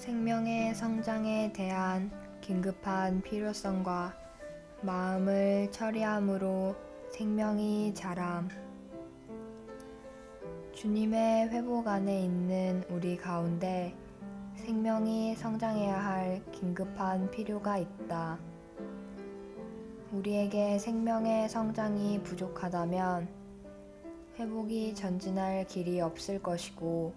생명의 성장에 대한 긴급한 필요성과 마음을 처리함으로 생명이 자람. 주님의 회복 안에 있는 우리 가운데 생명이 성장해야 할 긴급한 필요가 있다. 우리에게 생명의 성장이 부족하다면 회복이 전진할 길이 없을 것이고,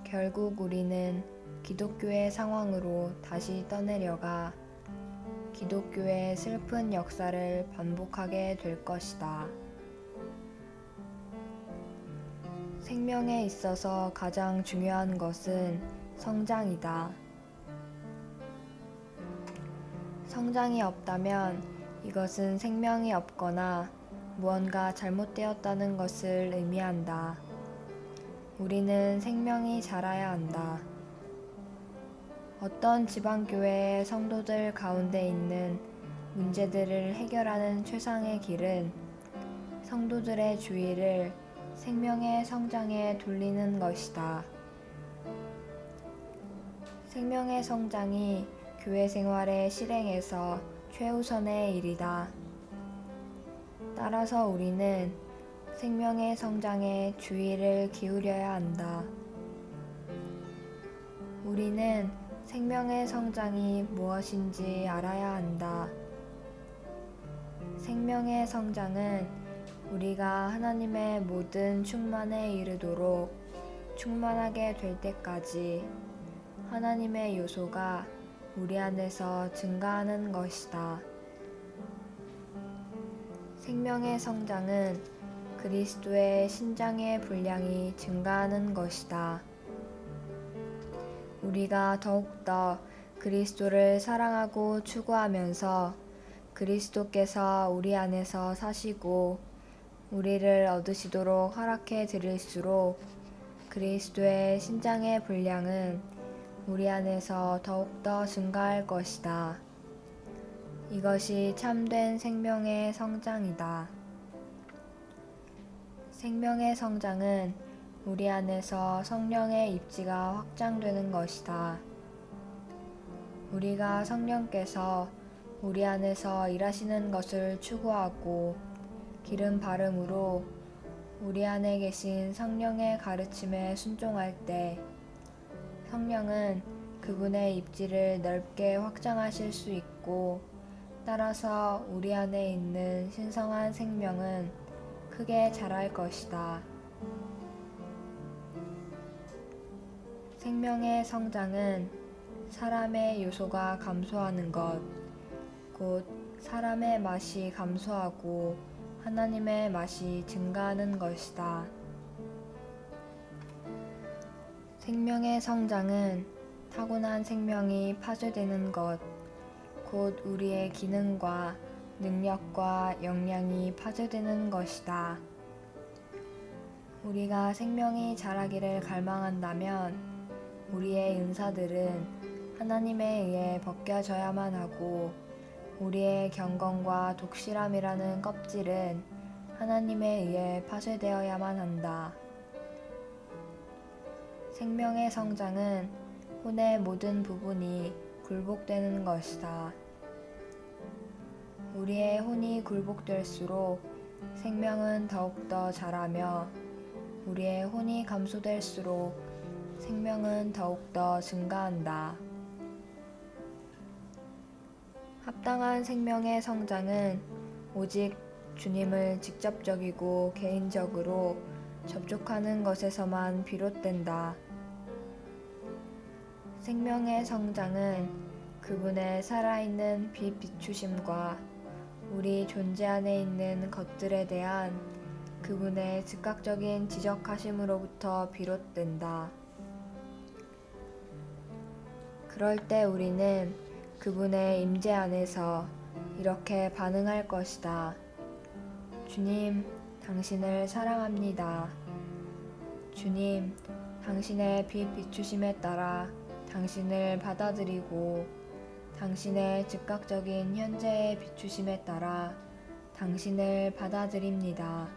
결국 우리는 기독교의 상황으로 다시 떠내려가 기독교의 슬픈 역사를 반복하게 될 것이다. 생명에 있어서 가장 중요한 것은 성장이다. 성장이 없다면 이것은 생명이 없거나 무언가 잘못되었다는 것을 의미한다. 우리는 생명이 자라야 한다. 어떤 지방교회의 성도들 가운데 있는 문제들을 해결하는 최상의 길은 성도들의 주의를 생명의 성장에 돌리는 것이다. 생명의 성장이 교회 생활의 실행에서 최우선의 일이다. 따라서 우리는 생명의 성장에 주의를 기울여야 한다. 우리는 생명의 성장이 무엇인지 알아야 한다. 생명의 성장은 우리가 하나님의 모든 충만에 이르도록 충만하게 될 때까지 하나님의 요소가 우리 안에서 증가하는 것이다. 생명의 성장은 그리스도의 신장의 분량이 증가하는 것이다. 우리가 더욱더 그리스도를 사랑하고 추구하면서 그리스도께서 우리 안에서 사시고 우리를 얻으시도록 허락해 드릴수록 그리스도의 신장의 분량은 우리 안에서 더욱더 증가할 것이다. 이것이 참된 생명의 성장이다. 생명의 성장은 우리 안에서 성령의 입지가 확장되는 것이다. 우리가 성령께서 우리 안에서 일하시는 것을 추구하고 기름 바름으로 우리 안에 계신 성령의 가르침에 순종할 때 성령은 그분의 입지를 넓게 확장하실 수 있고, 따라서 우리 안에 있는 신성한 생명은 크게 자랄 것이다. 생명의 성장은 사람의 요소가 감소하는 것, 곧 사람의 맛이 감소하고 하나님의 맛이 증가하는 것이다. 생명의 성장은 타고난 생명이 파쇄되는 것, 곧 우리의 기능과 능력과 역량이 파쇄되는 것이다. 우리가 생명이 자라기를 갈망한다면 우리의 은사들은 하나님에 의해 벗겨져야만 하고, 우리의 경건과 독실함이라는 껍질은 하나님에 의해 파쇄되어야만 한다. 생명의 성장은 혼의 모든 부분이 굴복되는 것이다. 우리의 혼이 굴복될수록 생명은 더욱더 자라며, 우리의 혼이 감소될수록 생명은 더욱더 증가한다. 합당한 생명의 성장은 오직 주님을 직접적이고 개인적으로 접촉하는 것에서만 비롯된다. 생명의 성장은 그분의 살아있는 빛 비추심과 우리 존재 안에 있는 것들에 대한 그분의 즉각적인 지적하심으로부터 비롯된다. 그럴 때 우리는 그분의 임재 안에서 이렇게 반응할 것이다. 주님, 당신을 사랑합니다. 주님, 당신의 빛 비추심에 따라 당신을 받아들이고 당신의 즉각적인 현재의 비추심에 따라 당신을 받아들입니다.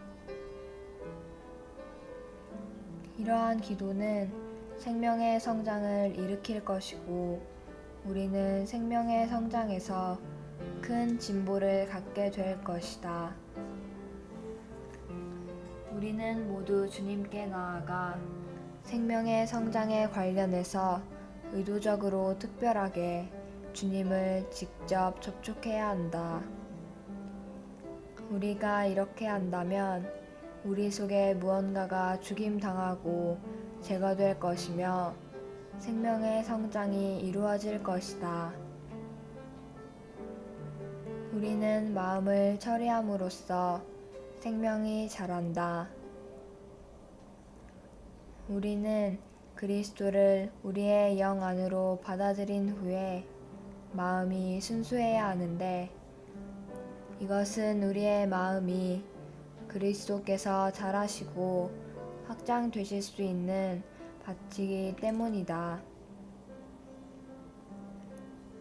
이러한 기도는 생명의 성장을 일으킬 것이고 우리는 생명의 성장에서 큰 진보를 갖게 될 것이다. 우리는 모두 주님께 나아가 생명의 성장에 관련해서 의도적으로 특별하게 주님을 직접 접촉해야 한다. 우리가 이렇게 한다면 우리 속에 무언가가 죽임당하고 제거될 것이며 생명의 성장이 이루어질 것이다. 우리는 마음을 처리함으로써 생명이 자란다. 우리는 그리스도를 우리의 영 안으로 받아들인 후에 마음이 순수해야 하는데 이것은 우리의 마음이 그리스도께서 자라시고 확장되실 수 있는 밭이기 때문이다.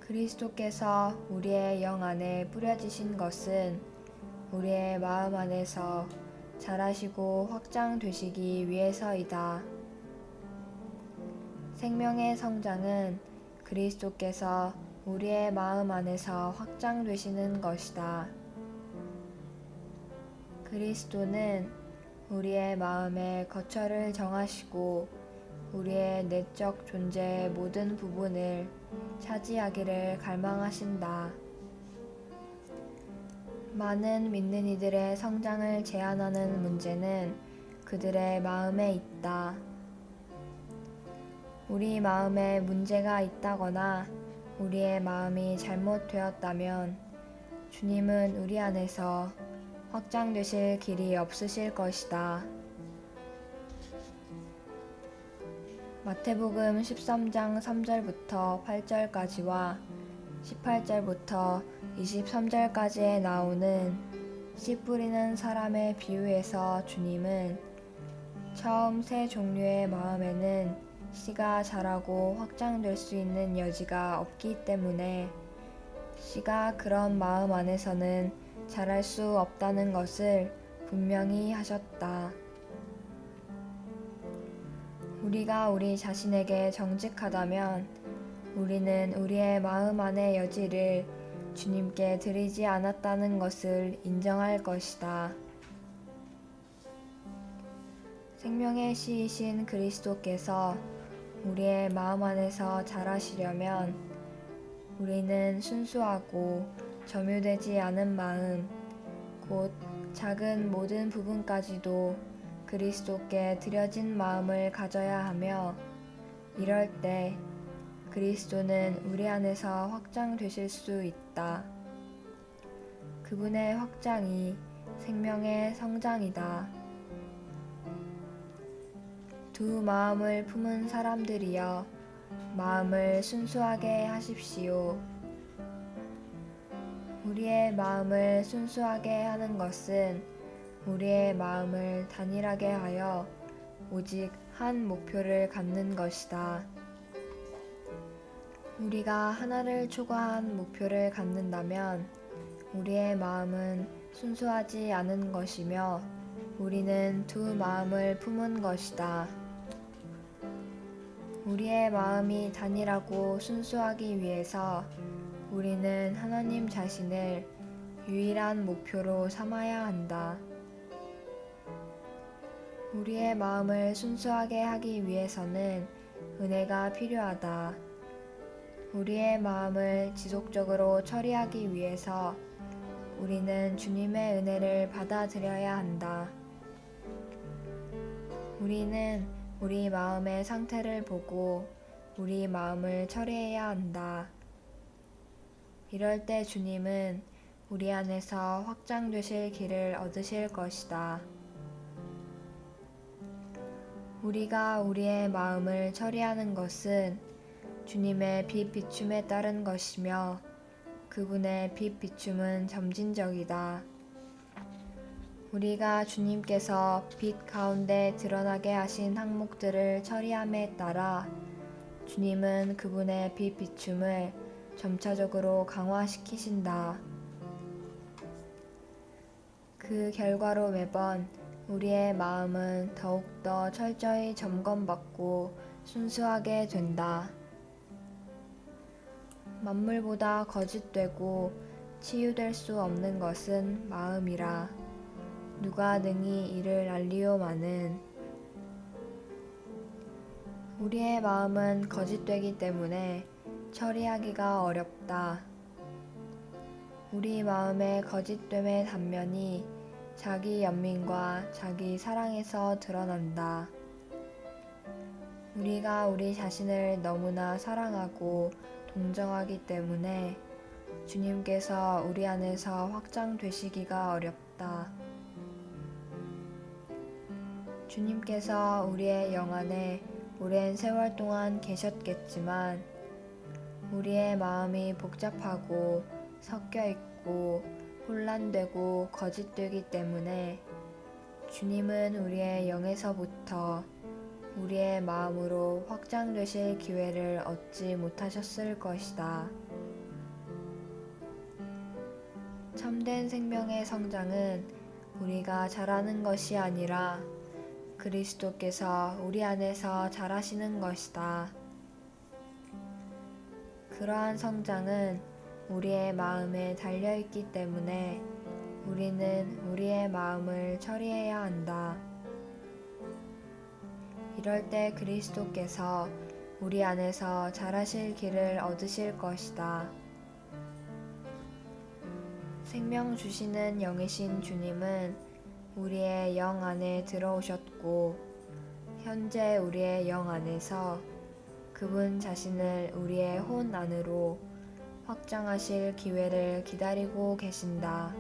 그리스도께서 우리의 영 안에 뿌려지신 것은 우리의 마음 안에서 자라시고 확장되시기 위해서이다. 생명의 성장은 그리스도께서 우리의 마음 안에서 확장되시는 것이다. 그리스도는 우리의 마음의 거처를 정하시고 우리의 내적 존재의 모든 부분을 차지하기를 갈망하신다. 많은 믿는 이들의 성장을 제한하는 문제는 그들의 마음에 있다. 우리 마음에 문제가 있다거나 우리의 마음이 잘못되었다면 주님은 우리 안에서 확장되실 길이 없으실 것이다. 마태복음 13장 3절부터 8절까지와 18절부터 23절까지에 나오는 씨 뿌리는 사람의 비유에서 주님은 처음 새 종류의 마음에는 씨가 자라고 확장될 수 있는 여지가 없기 때문에 씨가 그런 마음 안에서는 자랄 수 없다는 것을 분명히 하셨다. 우리가 우리 자신에게 정직하다면 우리는 우리의 마음 안의 여지를 주님께 드리지 않았다는 것을 인정할 것이다. 생명의 씨이신 그리스도께서 우리의 마음 안에서 자라시려면 우리는 순수하고 점유되지 않은 마음, 곧 작은 모든 부분까지도 그리스도께 드려진 마음을 가져야 하며 이럴 때 그리스도는 우리 안에서 확장되실 수 있다. 그분의 확장이 생명의 성장이다. 두 마음을 품은 사람들이여 마음을 순수하게 하십시오. 우리의 마음을 순수하게 하는 것은 우리의 마음을 단일하게 하여 오직 한 목표를 갖는 것이다. 우리가 하나를 초과한 목표를 갖는다면 우리의 마음은 순수하지 않은 것이며 우리는 두 마음을 품은 것이다. 우리의 마음이 단일하고 순수하기 위해서 우리는 하나님 자신을 유일한 목표로 삼아야 한다. 우리의 마음을 순수하게 하기 위해서는 은혜가 필요하다. 우리의 마음을 지속적으로 처리하기 위해서 우리는 주님의 은혜를 받아들여야 한다. 우리는 우리 마음의 상태를 보고 우리 마음을 처리해야 한다. 이럴 때 주님은 우리 안에서 확장되실 길을 얻으실 것이다. 우리가 우리의 마음을 처리하는 것은 주님의 빛 비춤에 따른 것이며 그분의 빛 비춤은 점진적이다. 우리가 주님께서 빛 가운데 드러나게 하신 항목들을 처리함에 따라 주님은 그분의 빛 비춤을 점차적으로 강화시키신다. 그 결과로 매번 우리의 마음은 더욱더 철저히 점검받고 순수하게 된다. 만물보다 거짓되고 치유될 수 없는 것은 마음이라. 누가 능히 이를 알리오마는. 우리의 마음은 거짓되기 때문에 처리하기가 어렵다. 우리 마음의 거짓됨의 단면이 자기 연민과 자기 사랑에서 드러난다. 우리가 우리 자신을 너무나 사랑하고 동정하기 때문에 주님께서 우리 안에서 확장되시기가 어렵다. 주님께서 우리의 영 안에 오랜 세월 동안 계셨겠지만 우리의 마음이 복잡하고 섞여 있고 혼란되고 거짓되기 때문에 주님은 우리의 영에서부터 우리의 마음으로 확장되실 기회를 얻지 못하셨을 것이다. 참된 생명의 성장은 우리가 잘하는 것이 아니라 그리스도께서 우리 안에서 잘하시는 것이다. 그러한 성장은 우리의 마음에 달려있기 때문에 우리는 우리의 마음을 처리해야 한다. 이럴 때 그리스도께서 우리 안에서 잘하실 길을 얻으실 것이다. 생명 주시는 영이신 주님은 우리의 영 안에 들어오셨고 현재 우리의 영 안에서 그분 자신을 우리의 혼 안으로 확장하실 기회를 기다리고 계신다.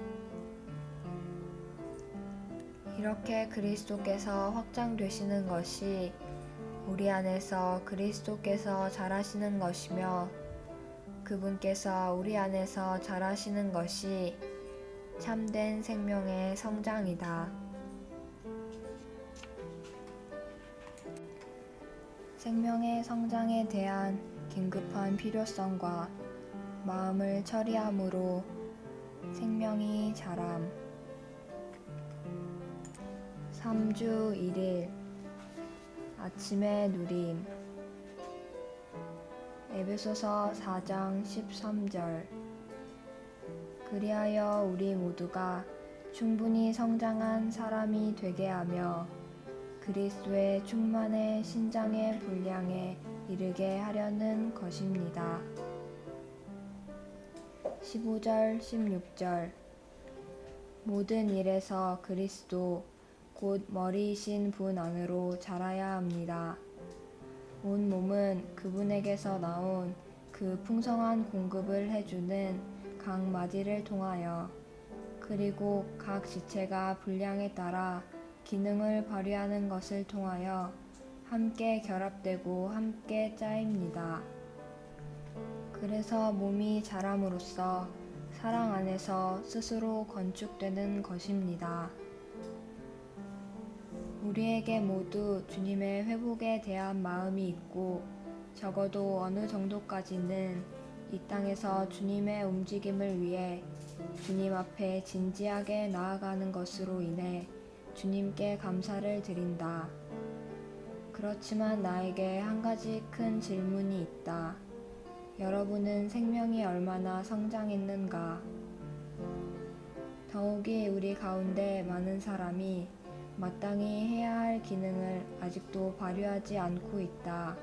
이렇게 그리스도께서 확장되시는 것이 우리 안에서 그리스도께서 잘하시는 것이며 그분께서 우리 안에서 잘하시는 것이 참된 생명의 성장이다. 생명의 성장에 대한 긴급한 필요성과 마음을 처리함으로 생명이 자람. 3주 1일 아침의 누림. 에베소서 4장 13절. 그리하여 우리 모두가 충분히 성장한 사람이 되게 하며 그리스도의 충만의 신장의 분량에 이르게 하려는 것입니다. 15절 16절. 모든 일에서 그리스도 곧 머리이신 분 안으로 자라야 합니다. 온 몸은 그분에게서 나온 그 풍성한 공급을 해주는 각 마디를 통하여 그리고 각 지체가 분량에 따라 기능을 발휘하는 것을 통하여 함께 결합되고 함께 짜입니다. 그래서 몸이 자람으로써 사랑 안에서 스스로 건축되는 것입니다. 우리에게 모두 주님의 회복에 대한 마음이 있고 적어도 어느 정도까지는 이 땅에서 주님의 움직임을 위해 주님 앞에 진지하게 나아가는 것으로 인해 주님께 감사를 드린다. 그렇지만 나에게 한 가지 큰 질문이 있다. 여러분은 생명이 얼마나 성장했는가? 더욱이 우리 가운데 많은 사람이 마땅히 해야 할 기능을 아직도 발휘하지 않고 있다.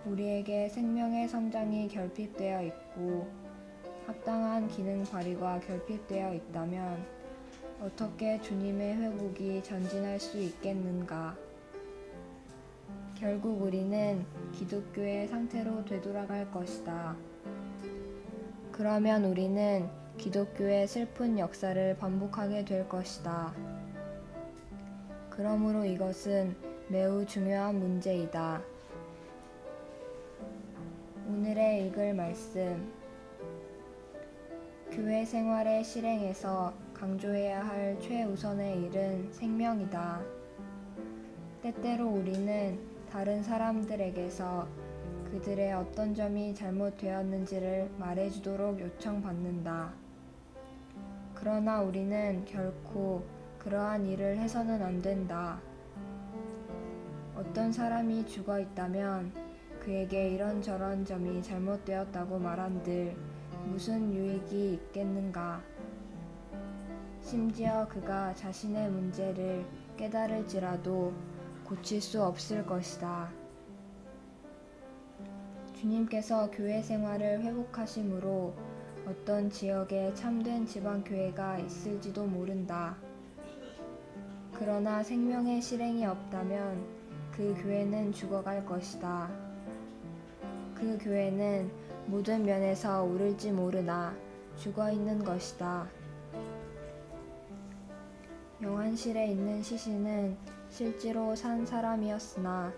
우리에게 생명의 성장이 결핍되어 있고 합당한 기능 발휘가 결핍되어 있다면 어떻게 주님의 회복이 전진할 수 있겠는가? 결국 우리는 기독교의 상태로 되돌아갈 것이다. 그러면 우리는 기독교의 슬픈 역사를 반복하게 될 것이다. 그러므로 이것은 매우 중요한 문제이다. 오늘의 읽을 말씀. 교회 생활의 실행에서 강조해야 할 최우선의 일은 생명이다. 때때로 우리는 다른 사람들에게서 그들의 어떤 점이 잘못되었는지를 말해주도록 요청받는다. 그러나 우리는 결코 그러한 일을 해서는 안 된다. 어떤 사람이 죽어 있다면 그에게 이런저런 점이 잘못되었다고 말한들 무슨 유익이 있겠는가? 심지어 그가 자신의 문제를 깨달을지라도 고칠 수 없을 것이다. 주님께서 교회 생활을 회복하심으로 어떤 지역에 참된 지방교회가 있을지도 모른다. 그러나 생명의 실행이 없다면 그 교회는 죽어갈 것이다. 그 교회는 모든 면에서 오를지 모르나 죽어있는 것이다. 영안실에 있는 시신은 실제로 산 사람이었으나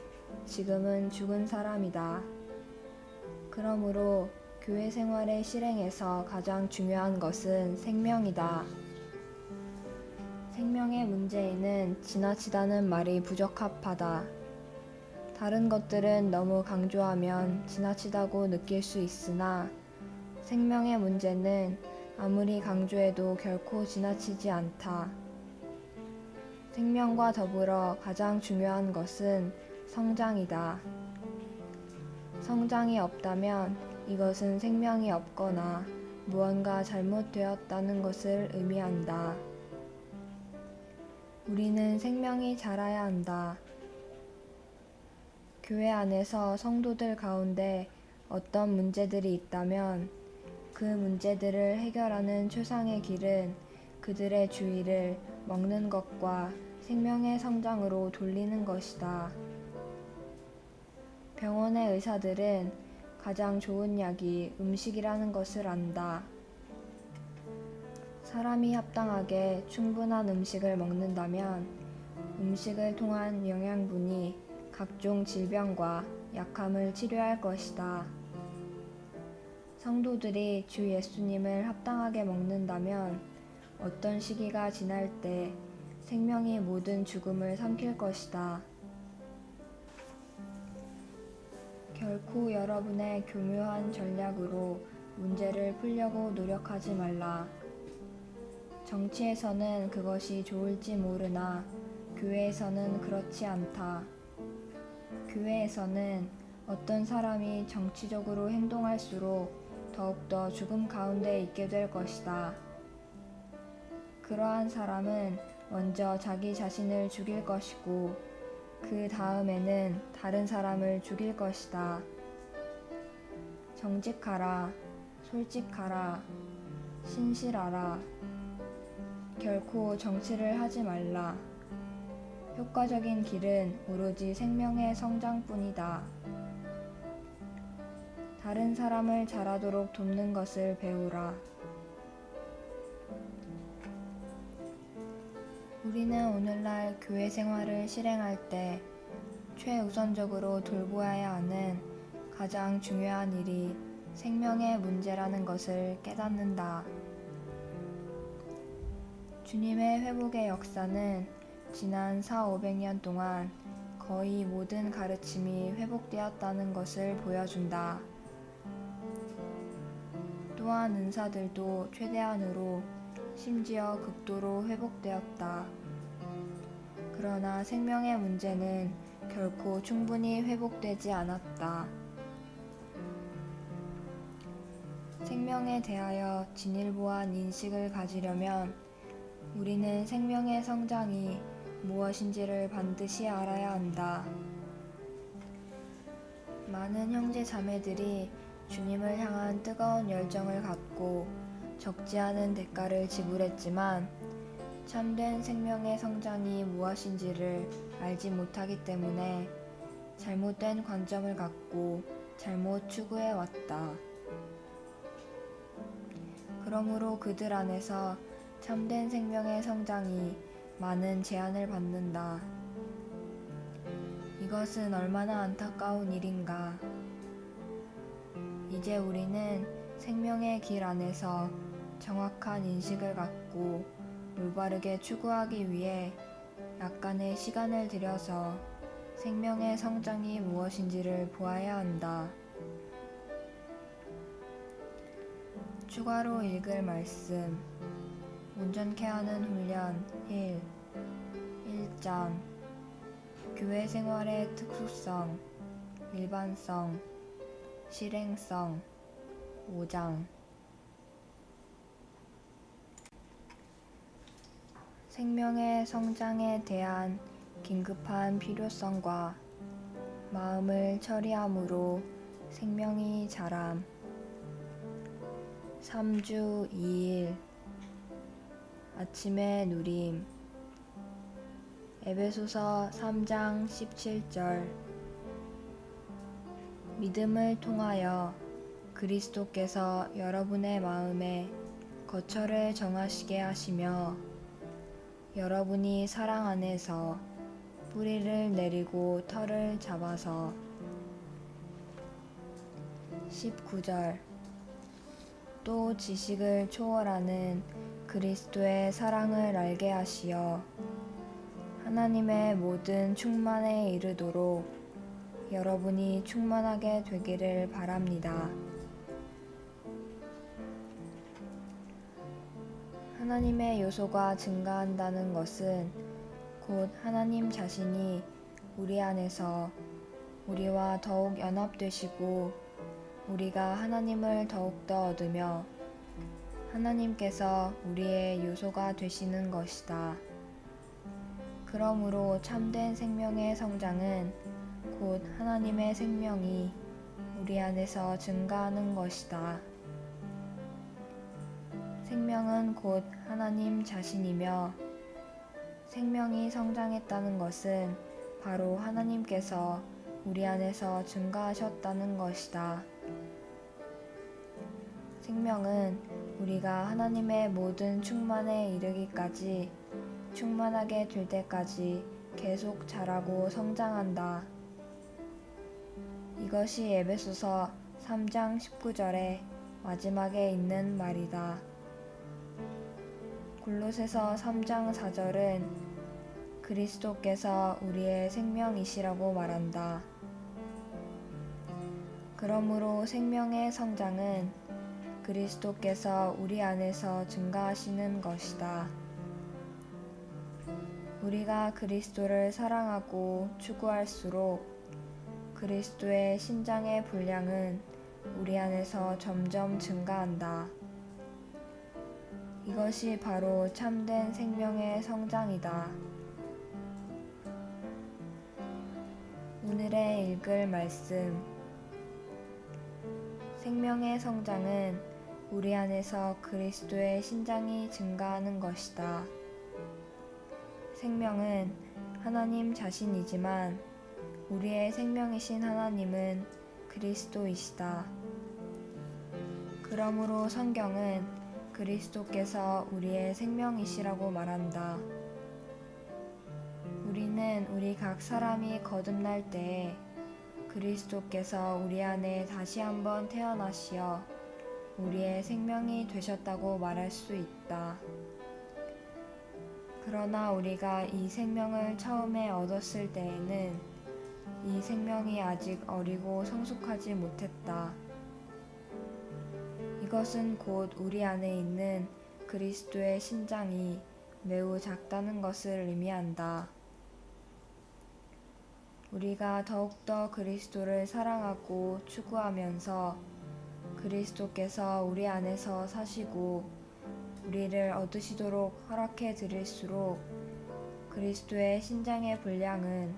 지금은 죽은 사람이다. 그러므로 교회 생활의 실행에서 가장 중요한 것은 생명이다. 생명의 문제에는 지나치다는 말이 부적합하다. 다른 것들은 너무 강조하면 지나치다고 느낄 수 있으나 생명의 문제는 아무리 강조해도 결코 지나치지 않다. 생명과 더불어 가장 중요한 것은 성장이다. 성장이 없다면 이것은 생명이 없거나 무언가 잘못되었다는 것을 의미한다. 우리는 생명이 자라야 한다. 교회 안에서 성도들 가운데 어떤 문제들이 있다면 그 문제들을 해결하는 최상의 길은 그들의 주의를 먹는 것과 생명의 성장으로 돌리는 것이다. 병원의 의사들은 가장 좋은 약이 음식이라는 것을 안다. 사람이 합당하게 충분한 음식을 먹는다면 음식을 통한 영양분이 각종 질병과 약함을 치료할 것이다. 성도들이 주 예수님을 합당하게 먹는다면 어떤 시기가 지날 때 생명이 모든 죽음을 삼킬 것이다. 결코 여러분의 교묘한 전략으로 문제를 풀려고 노력하지 말라. 정치에서는 그것이 좋을지 모르나 교회에서는 그렇지 않다. 교회에서는 어떤 사람이 정치적으로 행동할수록 더욱더 죽음 가운데 있게 될 것이다. 그러한 사람은 먼저 자기 자신을 죽일 것이고 그 다음에는 다른 사람을 죽일 것이다. 정직하라, 솔직하라, 신실하라. 결코 정치를 하지 말라. 효과적인 길은 오로지 생명의 성장뿐이다. 다른 사람을 자라도록 돕는 것을 배우라. 우리는 오늘날 교회 생활을 실행할 때 최우선적으로 돌보아야 하는 가장 중요한 일이 생명의 문제라는 것을 깨닫는다. 주님의 회복의 역사는 지난 400~500년 동안 거의 모든 가르침이 회복되었다는 것을 보여준다. 또한 은사들도 최대한으로 심지어 극도로 회복되었다. 그러나 생명의 문제는 결코 충분히 회복되지 않았다. 생명에 대하여 진일보한 인식을 가지려면 우리는 생명의 성장이 무엇인지를 반드시 알아야 한다. 많은 형제 자매들이 주님을 향한 뜨거운 열정을 갖고 적지 않은 대가를 지불했지만 참된 생명의 성장이 무엇인지를 알지 못하기 때문에 잘못된 관점을 갖고 잘못 추구해 왔다. 그러므로 그들 안에서 참된 생명의 성장이 많은 제한을 받는다. 이것은 얼마나 안타까운 일인가. 이제 우리는 생명의 길 안에서 정확한 인식을 갖고 올바르게 추구하기 위해 약간의 시간을 들여서 생명의 성장이 무엇인지를 보아야 한다. 추가로 읽을 말씀 온전케 하는 훈련 1. 1장 교회 생활의 특수성, 일반성, 실행성 5장. 생명의 성장에 대한 긴급한 필요성과 마음을 처리함으로 생명이 자람. 3주 2일 아침의 누림. 에베소서 3장 17절. 믿음을 통하여 그리스도께서 여러분의 마음에 거처를 정하시게 하시며 여러분이 사랑 안에서 뿌리를 내리고 털을 잡아서. 19절. 또 지식을 초월하는 그리스도의 사랑을 알게 하시어 하나님의 모든 충만에 이르도록 여러분이 충만하게 되기를 바랍니다. 하나님의 요소가 증가한다는 것은 곧 하나님 자신이 우리 안에서 우리와 더욱 연합되시고 우리가 하나님을 더욱더 얻으며 하나님께서 우리의 요소가 되시는 것이다. 그러므로 참된 생명의 성장은 곧 하나님의 생명이 우리 안에서 증가하는 것이다. 생명은 곧 하나님 자신이며 생명이 성장했다는 것은 바로 하나님께서 우리 안에서 증가하셨다는 것이다. 생명은 우리가 하나님의 모든 충만에 이르기까지 충만하게 될 때까지 계속 자라고 성장한다. 이것이 에베소서 3장 19절의 마지막에 있는 말이다. 골로새서 3장 4절은 그리스도께서 우리의 생명이시라고 말한다. 그러므로 생명의 성장은 그리스도께서 우리 안에서 증가하시는 것이다. 우리가 그리스도를 사랑하고 추구할수록 그리스도의 신장의 분량은 우리 안에서 점점 증가한다. 이것이 바로 참된 생명의 성장이다. 오늘의 읽을 말씀. 생명의 성장은 우리 안에서 그리스도의 신장이 증가하는 것이다. 생명은 하나님 자신이지만 우리의 생명이신 하나님은 그리스도이시다. 그러므로 성경은 그리스도께서 우리의 생명이시라고 말한다. 우리는 우리 각 사람이 거듭날 때에 그리스도께서 우리 안에 다시 한번 태어나시어 우리의 생명이 되셨다고 말할 수 있다. 그러나 우리가 이 생명을 처음에 얻었을 때에는 이 생명이 아직 어리고 성숙하지 못했다. 이것은 곧 우리 안에 있는 그리스도의 신장이 매우 작다는 것을 의미한다. 우리가 더욱더 그리스도를 사랑하고 추구하면서 그리스도께서 우리 안에서 사시고 우리를 얻으시도록 허락해 드릴수록 그리스도의 신장의 분량은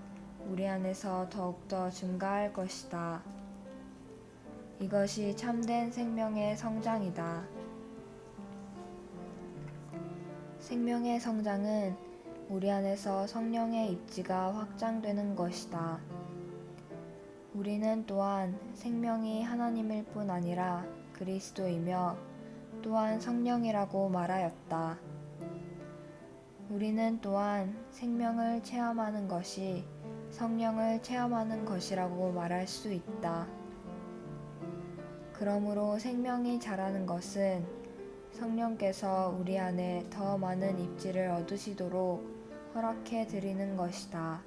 우리 안에서 더욱더 증가할 것이다. 이것이 참된 생명의 성장이다. 생명의 성장은 우리 안에서 성령의 입지가 확장되는 것이다. 우리는 또한 생명이 하나님일 뿐 아니라 그리스도이며 또한 성령이라고 말하였다. 우리는 또한 생명을 체험하는 것이 성령을 체험하는 것이라고 말할 수 있다. 그러므로 생명이 자라는 것은 성령께서 우리 안에 더 많은 입지를 얻으시도록 허락해 드리는 것이다.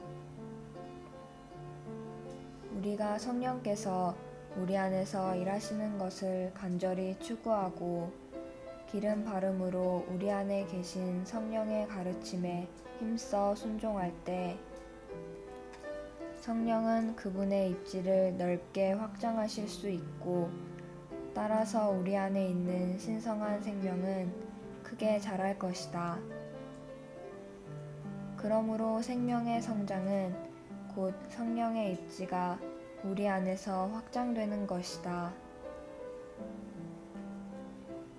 우리가 성령께서 우리 안에서 일하시는 것을 간절히 추구하고 기름 바름으로 우리 안에 계신 성령의 가르침에 힘써 순종할 때 성령은 그분의 입지를 넓게 확장하실 수 있고, 따라서 우리 안에 있는 신성한 생명은 크게 자랄 것이다. 그러므로 생명의 성장은 곧 성령의 입지가 우리 안에서 확장되는 것이다.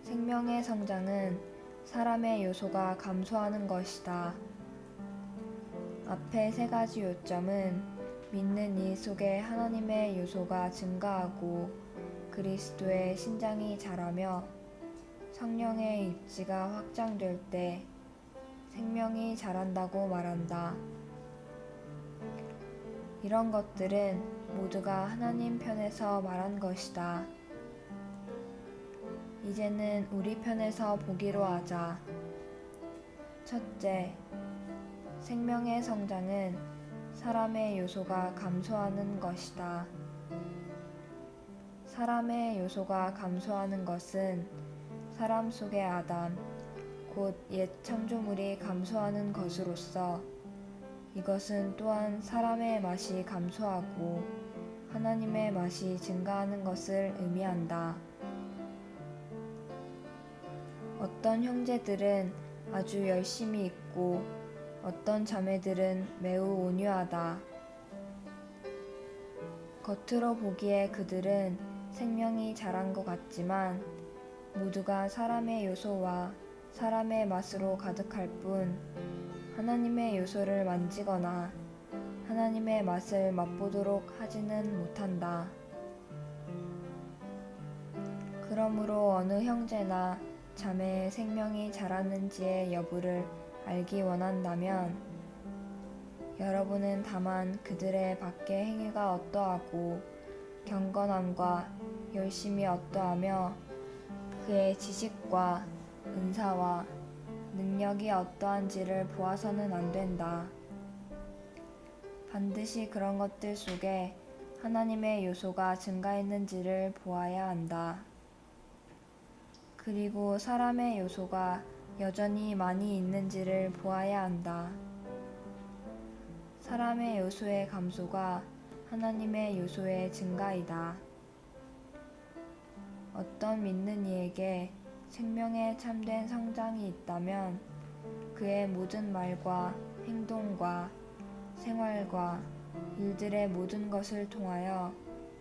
생명의 성장은 사람의 요소가 감소하는 것이다. 앞의 세 가지 요점은 믿는 이 속에 하나님의 요소가 증가하고 그리스도의 신장이 자라며 성령의 입지가 확장될 때 생명이 자란다고 말한다. 이런 것들은 모두가 하나님 편에서 말한 것이다. 이제는 우리 편에서 보기로 하자. 첫째, 생명의 성장은 사람의 요소가 감소하는 것이다. 사람의 요소가 감소하는 것은 사람 속의 아담, 곧 옛 창조물이 감소하는 것으로서 이것은 또한 사람의 맛이 감소하고 하나님의 맛이 증가하는 것을 의미한다. 어떤 형제들은 아주 열심히 있고 어떤 자매들은 매우 온유하다. 겉으로 보기에 그들은 생명이 자란 것 같지만 모두가 사람의 요소와 사람의 맛으로 가득할 뿐 하나님의 요소를 만지거나 하나님의 맛을 맛보도록 하지는 못한다. 그러므로 어느 형제나 자매의 생명이 자랐는지의 여부를 알기 원한다면 여러분은 다만 그들의 밖의 행위가 어떠하고 경건함과 열심히 어떠하며 그의 지식과 은사와 능력이 어떠한지를 보아서는 안 된다. 반드시 그런 것들 속에 하나님의 요소가 증가했는지를 보아야 한다. 그리고 사람의 요소가 여전히 많이 있는지를 보아야 한다. 사람의 요소의 감소가 하나님의 요소의 증가이다. 어떤 믿는 이에게 생명의 참된 성장이 있다면 그의 모든 말과 행동과 생활과 일들의 모든 것을 통하여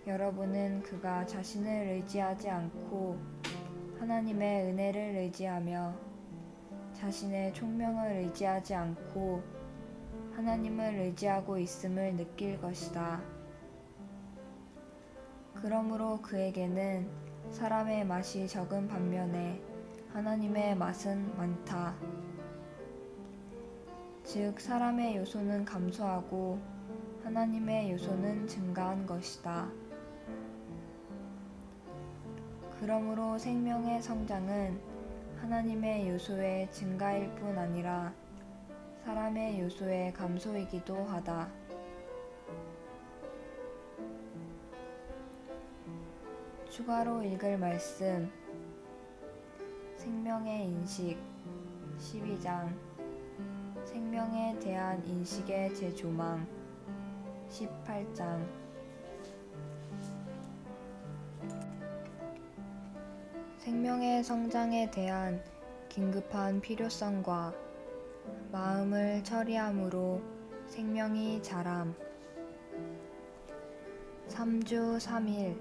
여러분은 그가 자신을 의지하지 않고 하나님의 은혜를 의지하며 자신의 총명을 의지하지 않고 하나님을 의지하고 있음을 느낄 것이다. 그러므로 그에게는 사람의 맛이 적은 반면에 하나님의 맛은 많다. 즉 사람의 요소는 감소하고 하나님의 요소는 증가한 것이다. 그러므로 생명의 성장은 하나님의 요소의 증가일 뿐 아니라 사람의 요소의 감소이기도 하다. 추가로 읽을 말씀 생명의 인식 12장 생명에 대한 인식의 재조망 18장 생명의 성장에 대한 긴급한 필요성과 마음을 처리함으로 생명이 자람 3주 3일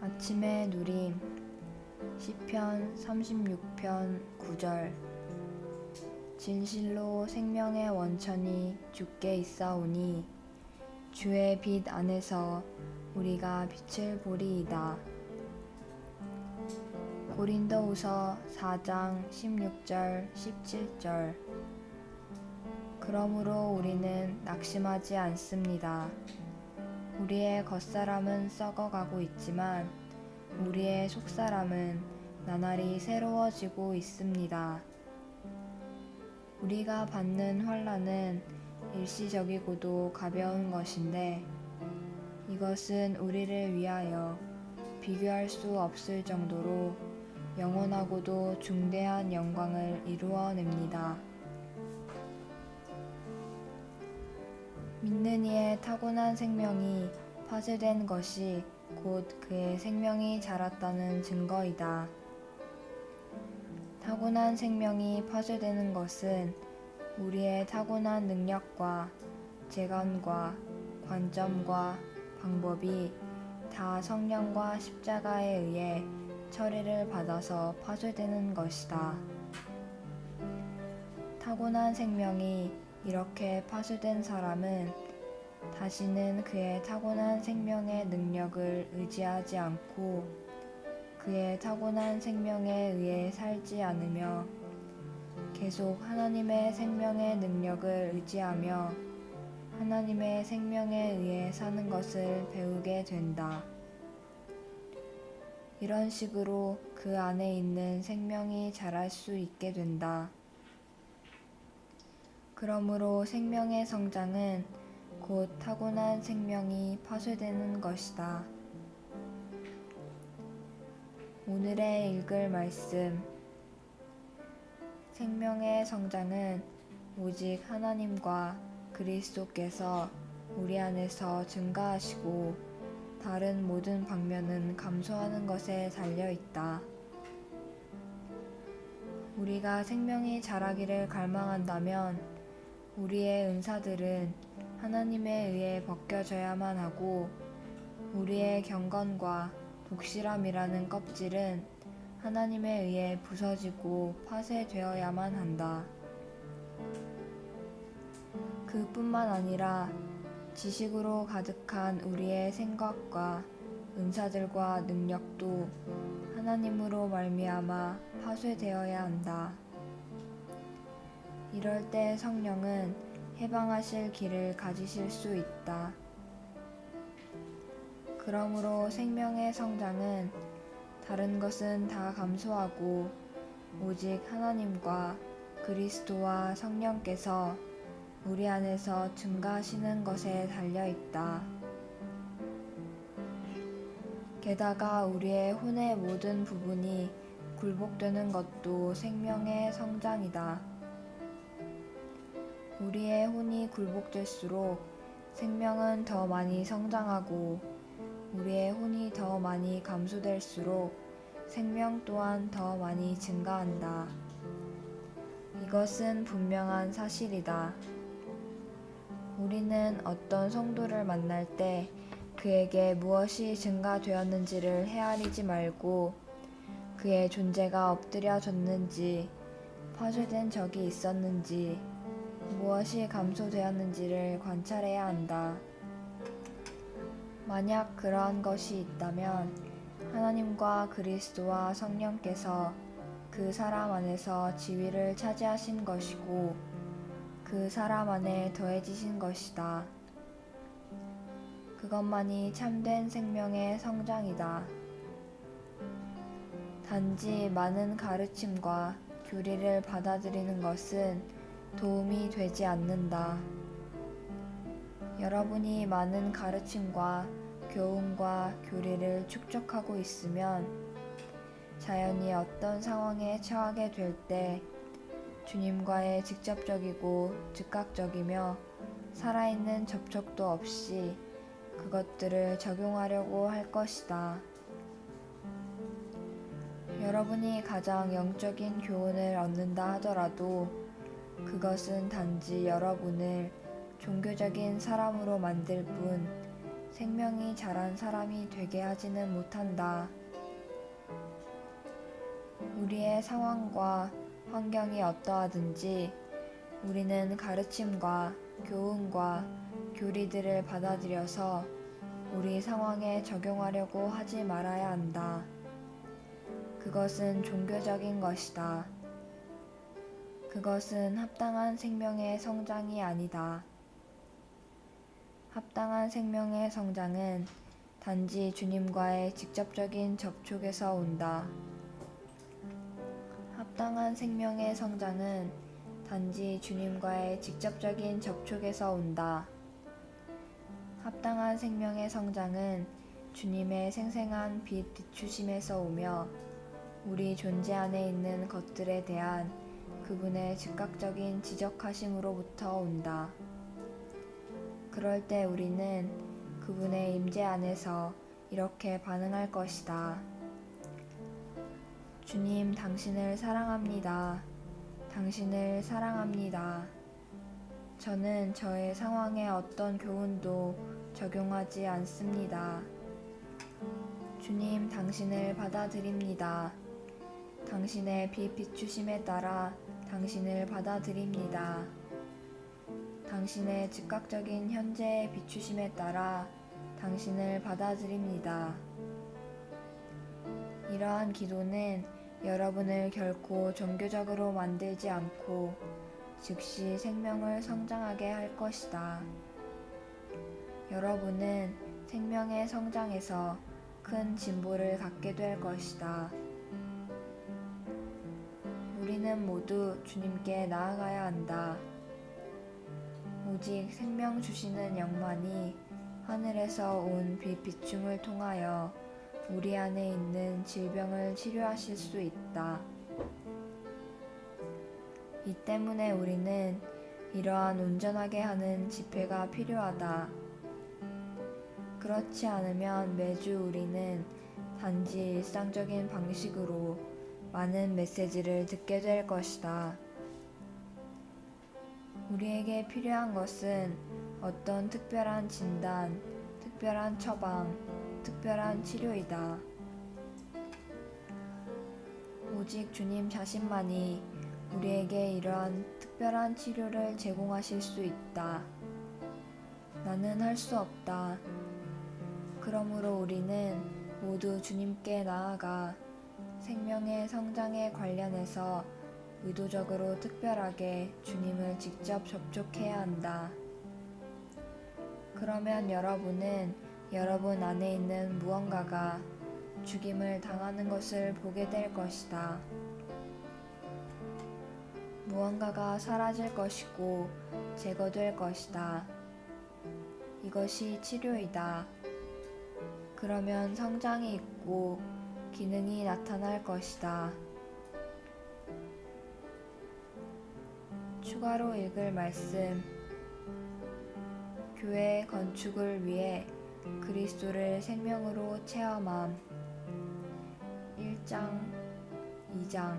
아침의 누림 시편 36편 9절 진실로 생명의 원천이 주께 있사오니 주의 빛 안에서 우리가 빛을 보리이다. 고린도후서 4장 16절 17절 그러므로 우리는 낙심하지 않습니다. 우리의 겉사람은 썩어가고 있지만 우리의 속사람은 나날이 새로워지고 있습니다. 우리가 받는 환난은 일시적이고도 가벼운 것인데 이것은 우리를 위하여 비교할 수 없을 정도로 영원하고도 중대한 영광을 이루어냅니다. 믿는 이의 타고난 생명이 파쇄된 것이 곧 그의 생명이 자랐다는 증거이다. 타고난 생명이 파쇄되는 것은 우리의 타고난 능력과 재간과 관점과 방법이 다 성령과 십자가에 의해 처리를 받아서 파쇄되는 것이다. 타고난 생명이 이렇게 파쇄된 사람은 다시는 그의 타고난 생명의 능력을 의지하지 않고 그의 타고난 생명에 의해 살지 않으며 계속 하나님의 생명의 능력을 의지하며 하나님의 생명에 의해 사는 것을 배우게 된다. 이런 식으로 그 안에 있는 생명이 자랄 수 있게 된다. 그러므로 생명의 성장은 곧 타고난 생명이 파쇄되는 것이다. 오늘의 읽을 말씀. 생명의 성장은 오직 하나님과 그리스도께서 우리 안에서 증가하시고 다른 모든 방면은 감소하는 것에 달려 있다. 우리가 생명이 자라기를 갈망한다면 우리의 은사들은 하나님에 의해 벗겨져야만 하고 우리의 경건과 독실함이라는 껍질은 하나님에 의해 부서지고 파쇄되어야만 한다. 그뿐만 아니라 지식으로 가득한 우리의 생각과 은사들과 능력도 하나님으로 말미암아 파쇄되어야 한다. 이럴 때 성령은 해방하실 길을 가지실 수 있다. 그러므로 생명의 성장은 다른 것은 다 감소하고 오직 하나님과 그리스도와 성령께서 우리 안에서 증가하시는 것에 달려 있다. 게다가 우리의 혼의 모든 부분이 굴복되는 것도 생명의 성장이다. 우리의 혼이 굴복될수록 생명은 더 많이 성장하고 우리의 혼이 더 많이 감소될수록 생명 또한 더 많이 증가한다. 이것은 분명한 사실이다. 우리는 어떤 성도를 만날 때 그에게 무엇이 증가되었는지를 헤아리지 말고 그의 존재가 엎드려졌는지, 파쇄된 적이 있었는지, 무엇이 감소되었는지를 관찰해야 한다. 만약 그러한 것이 있다면 하나님과 그리스도와 성령께서 그 사람 안에서 지위를 차지하신 것이고 그 사람 안에 더해지신 것이다. 그것만이 참된 생명의 성장이다. 단지 많은 가르침과 교리를 받아들이는 것은 도움이 되지 않는다. 여러분이 많은 가르침과 교훈과 교리를 축적하고 있으면 자연히 어떤 상황에 처하게 될 때 주님과의 직접적이고 즉각적이며 살아있는 접촉도 없이 그것들을 적용하려고 할 것이다. 여러분이 가장 영적인 교훈을 얻는다 하더라도 그것은 단지 여러분을 종교적인 사람으로 만들 뿐 생명이 자란 사람이 되게 하지는 못한다. 우리의 상황과 환경이 어떠하든지 우리는 가르침과 교훈과 교리들을 받아들여서 우리 상황에 적용하려고 하지 말아야 한다. 그것은 종교적인 것이다. 그것은 합당한 생명의 성장이 아니다. 합당한 생명의 성장은 단지 주님과의 직접적인 접촉에서 온다. 합당한 생명의 성장은 단지 주님과의 직접적인 접촉에서 온다. 합당한 생명의 성장은 주님의 생생한 빛 비추심에서 오며 우리 존재 안에 있는 것들에 대한 그분의 즉각적인 지적하심으로부터 온다. 그럴 때 우리는 그분의 임재 안에서 이렇게 반응할 것이다. 주님, 당신을 사랑합니다. 당신을 사랑합니다. 저는 저의 상황에 어떤 교훈도 적용하지 않습니다. 주님, 당신을 받아들입니다. 당신의 빛 비추심에 따라 당신을 받아들입니다. 당신의 즉각적인 현재의 비추심에 따라 당신을 받아들입니다. 이러한 기도는 여러분을 결코 종교적으로 만들지 않고 즉시 생명을 성장하게 할 것이다. 여러분은 생명의 성장에서 큰 진보를 갖게 될 것이다. 우리는 모두 주님께 나아가야 한다. 오직 생명 주시는 영만이 하늘에서 온 빛 비춤을 통하여 우리 안에 있는 질병을 치료하실 수 있다. 이 때문에 우리는 이러한 온전하게 하는 집회가 필요하다. 그렇지 않으면 매주 우리는 단지 일상적인 방식으로 많은 메시지를 듣게 될 것이다. 우리에게 필요한 것은 어떤 특별한 진단, 특별한 처방, 특별한 치료이다. 오직 주님 자신만이 우리에게 이러한 특별한 치료를 제공하실 수 있다. 나는 할 수 없다. 그러므로 우리는 모두 주님께 나아가 생명의 성장에 관련해서 의도적으로 특별하게 주님을 직접 접촉해야 한다. 그러면 여러분은 여러분 안에 있는 무언가가 죽임을 당하는 것을 보게 될 것이다. 무언가가 사라질 것이고 제거될 것이다. 이것이 치료이다. 그러면 성장이 있고 기능이 나타날 것이다. 추가로 읽을 말씀. 교회 건축을 위해 그리스도를 생명으로 체험함. 1장, 2장.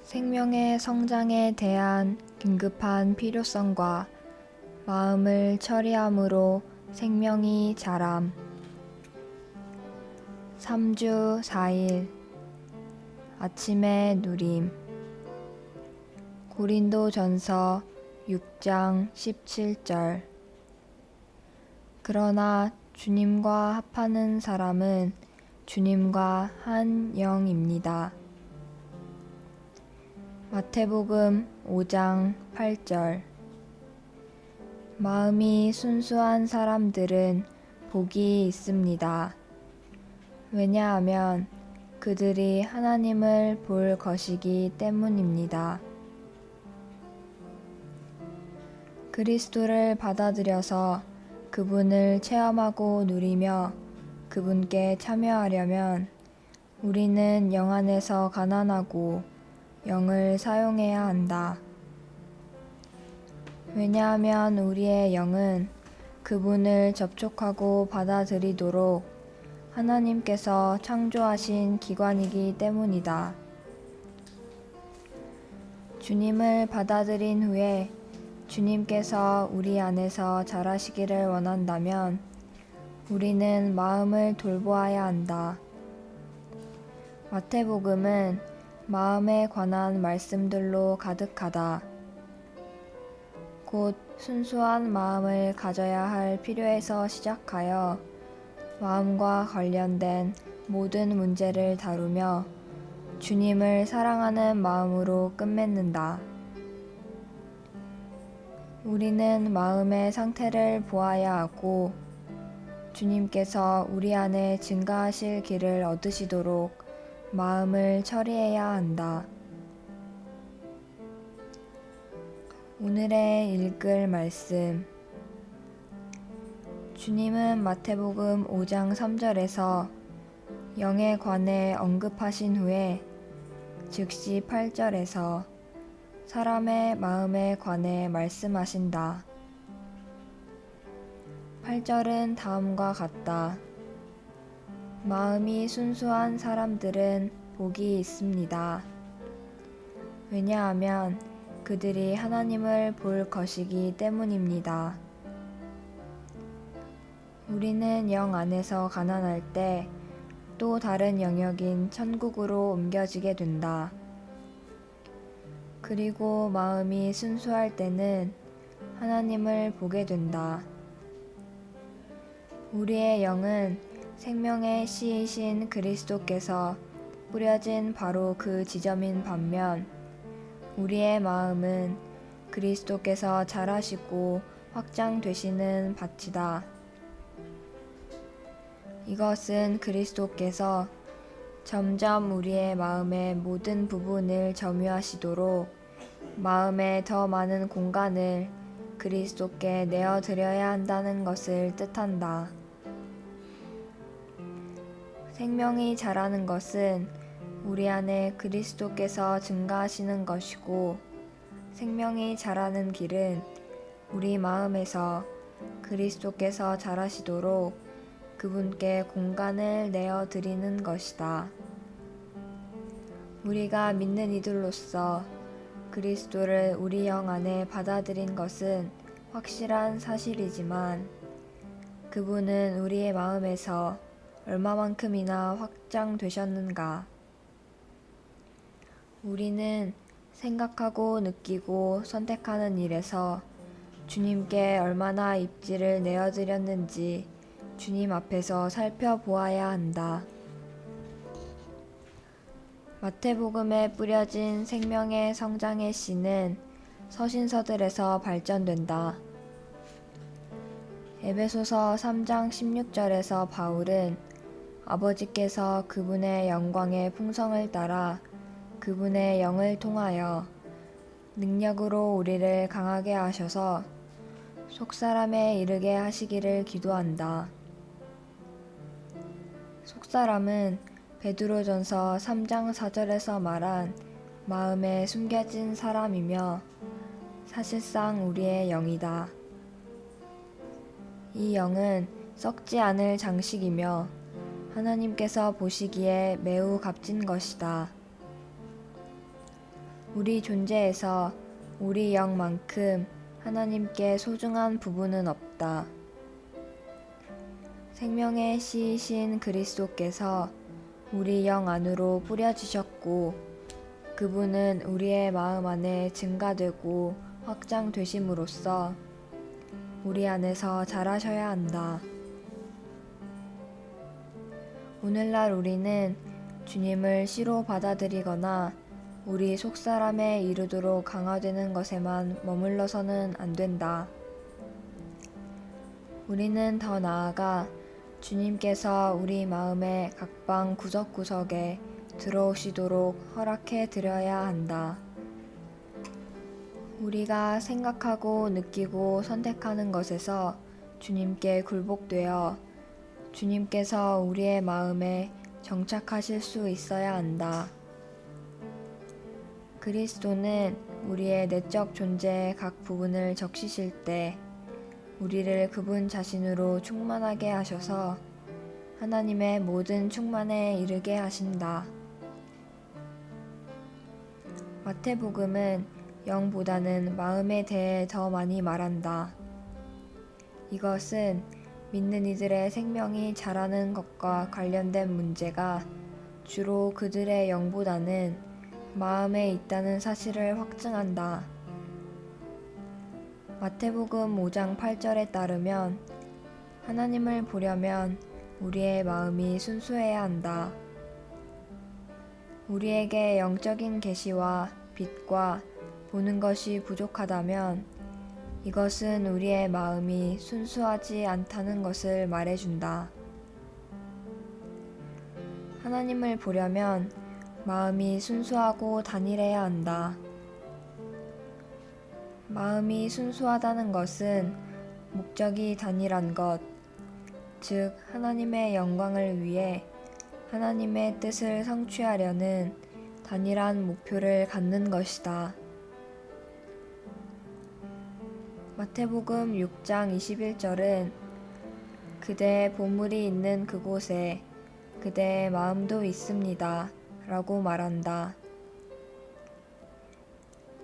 생명의 성장에 대한 긴급한 필요성과 마음을 처리함으로 생명이 자람. 3주 4일 아침의 누림. 고린도전서 6장 17절. 그러나 주님과 합하는 사람은 주님과 한 영입니다. 마태복음 5장 8절. 마음이 순수한 사람들은 복이 있습니다. 왜냐하면 그들이 하나님을 볼 것이기 때문입니다. 그리스도를 받아들여서 그분을 체험하고 누리며 그분께 참여하려면 우리는 영 안에서 가난하고 영을 사용해야 한다. 왜냐하면 우리의 영은 그분을 접촉하고 받아들이도록 하나님께서 창조하신 기관이기 때문이다. 주님을 받아들인 후에 주님께서 우리 안에서 자라시기를 원한다면 우리는 마음을 돌보아야 한다. 마태복음은 마음에 관한 말씀들로 가득하다. 곧 순수한 마음을 가져야 할 필요에서 시작하여 마음과 관련된 모든 문제를 다루며 주님을 사랑하는 마음으로 끝맺는다. 우리는 마음의 상태를 보아야 하고 주님께서 우리 안에 증가하실 길을 얻으시도록 마음을 처리해야 한다. 오늘의 읽을 말씀. 주님은 마태복음 5장 3절에서 영에 관해 언급하신 후에 즉시 8절에서 사람의 마음에 관해 말씀하신다. 8절은 다음과 같다. 마음이 순수한 사람들은 복이 있습니다. 왜냐하면 그들이 하나님을 볼 것이기 때문입니다. 우리는 영 안에서 가난할 때 또 다른 영역인 천국으로 옮겨지게 된다. 그리고 마음이 순수할 때는 하나님을 보게 된다. 우리의 영은 생명의 씨이신 그리스도께서 뿌려진 바로 그 지점인 반면 우리의 마음은 그리스도께서 자라시고 확장되시는 밭이다. 이것은 그리스도께서 점점 우리의 마음의 모든 부분을 점유하시도록 마음에 더 많은 공간을 그리스도께 내어드려야 한다는 것을 뜻한다. 생명이 자라는 것은 우리 안에 그리스도께서 증가하시는 것이고 생명이 자라는 길은 우리 마음에서 그리스도께서 자라시도록 그분께 공간을 내어드리는 것이다. 우리가 믿는 이들로서 그리스도를 우리 영 안에 받아들인 것은 확실한 사실이지만 그분은 우리의 마음에서 얼마만큼이나 확장되셨는가? 우리는 생각하고 느끼고 선택하는 일에서 주님께 얼마나 입지를 내어드렸는지 주님 앞에서 살펴보아야 한다. 마태복음에 뿌려진 생명의 성장의 씨는 서신서들에서 발전된다. 에베소서 3장 16절에서 바울은 아버지께서 그분의 영광의 풍성을 따라 그분의 영을 통하여 능력으로 우리를 강하게 하셔서 속사람에 이르게 하시기를 기도한다. 속사람은 베드로전서 3장 4절에서 말한 마음에 숨겨진 사람이며 사실상 우리의 영이다. 이 영은 썩지 않을 장식이며 하나님께서 보시기에 매우 값진 것이다. 우리 존재에서 우리 영만큼 하나님께 소중한 부분은 없다. 생명의 씨이신 그리스도께서 우리 영 안으로 뿌려지셨고 그분은 우리의 마음 안에 증가되고 확장되심으로써 우리 안에서 자라셔야 한다. 오늘날 우리는 주님을 씨로 받아들이거나 우리 속사람에 이르도록 강화되는 것에만 머물러서는 안 된다. 우리는 더 나아가 주님께서 우리 마음의 각방 구석구석에 들어오시도록 허락해 드려야 한다. 우리가 생각하고 느끼고 선택하는 것에서 주님께 굴복되어 주님께서 우리의 마음에 정착하실 수 있어야 한다. 그리스도는 우리의 내적 존재의 각 부분을 적시실 때 우리를 그분 자신으로 충만하게 하셔서 하나님의 모든 충만에 이르게 하신다. 마태복음은 영보다는 마음에 대해 더 많이 말한다. 이것은 믿는 이들의 생명이 자라는 것과 관련된 문제가 주로 그들의 영보다는 마음에 있다는 사실을 확증한다. 마태복음 5장 8절에 따르면 하나님을 보려면 우리의 마음이 순수해야 한다. 우리에게 영적인 계시와 빛과 보는 것이 부족하다면 이것은 우리의 마음이 순수하지 않다는 것을 말해준다. 하나님을 보려면 마음이 순수하고 단일해야 한다. 마음이 순수하다는 것은 목적이 단일한 것, 즉 하나님의 영광을 위해 하나님의 뜻을 성취하려는 단일한 목표를 갖는 것이다. 마태복음 6장 21절은 그대의 보물이 있는 그곳에 그대의 마음도 있습니다. 라고 말한다.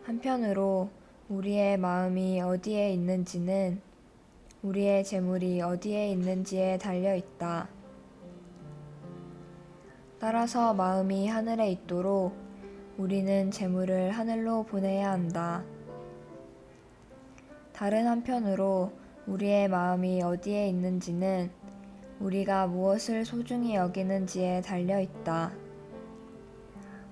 한편으로 우리의 마음이 어디에 있는지는 우리의 재물이 어디에 있는지에 달려 있다. 따라서 마음이 하늘에 있도록 우리는 재물을 하늘로 보내야 한다. 다른 한편으로 우리의 마음이 어디에 있는지는 우리가 무엇을 소중히 여기는지에 달려 있다.